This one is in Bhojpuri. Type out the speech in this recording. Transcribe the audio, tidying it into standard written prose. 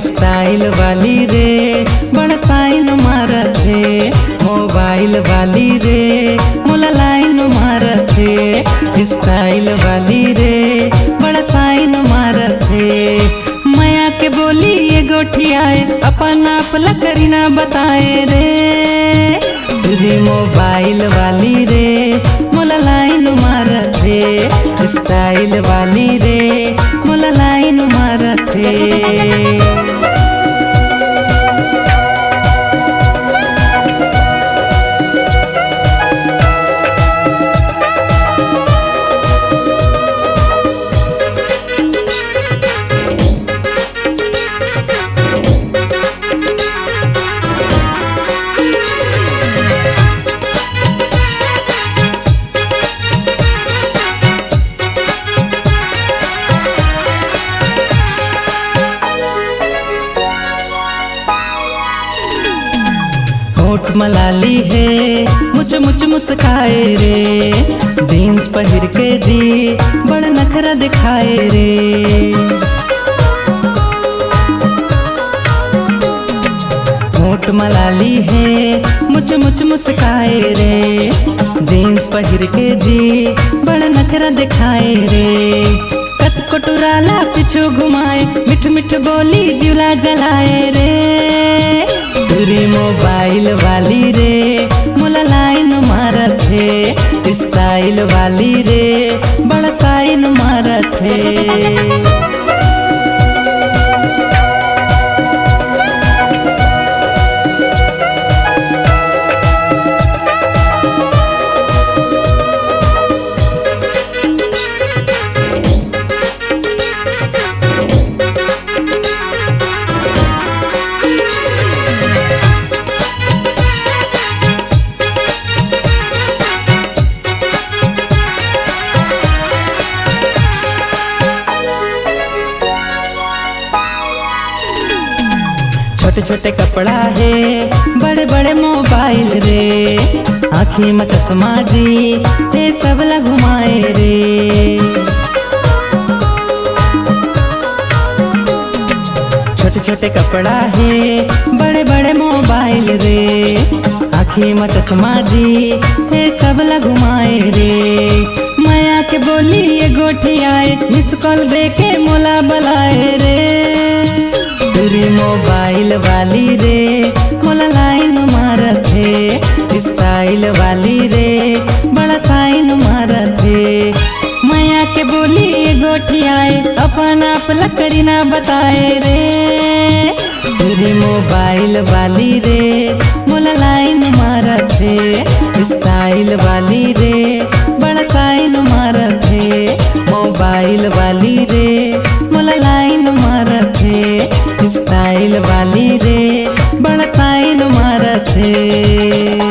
स्टाइल वाली रे बड़ा साइन मारत है। मोबाइल वाली रे मोला लाइन मारत है। स्टाइल वाली रे बड़ा साइन मारत है। माया के बोली ये गोठियाए अपन आप लकरी ना बताए रे। रे मोबाइल वाली रे मोला लाइन मारत है। स्टाइल वाली रे मोला लाइन मारत है। होठ मलाली है मुझ मुझ मुस्काए रे। जीन्स पहन के जी बड़ नखरा दिखाए रे। होठ मलाली है मुझ मुझ मुस्काए रे। जीन्स पहन के जी बड़ नखरा दिखाए रे। कत कोटुराला पिछू घुमाए मिठ मिठ बोली जिला जलाए रे। रे मोबाइल वाली रे मोला लाइन मारत है। स्टाइल वाली रे बड़ा साइन मारत है। छोटे छोटे कपड़ा है बड़े बड़े मोबाइल रे। आँखी में चश्मा जी ये सब ला घुमाए रे। छोटे छोटे कपड़ा है बड़े बड़े मोबाइल रे। आँखी में चश्मा जी ये सब ला घुमाए रे। माया के बोली ये गोठियाए मिस कॉल दे के मोला बुलाए रे। रे मोबाइल वाली रे मोला लाइन मारत है। स्टाइल वाली रे बड़ा साइन मारत है। माया के बोली ये गोठियाए अपन आप लकरी ना बताए रे। रे मोबाइल वाली रे मोला लाइन मारत है। स्टाइल वाली रे बड़ा साइन मारत है। मोबाइल वाली रे मोला लाइन मारत है। स्टाइल वाली रे बड़ा साइन मारत है।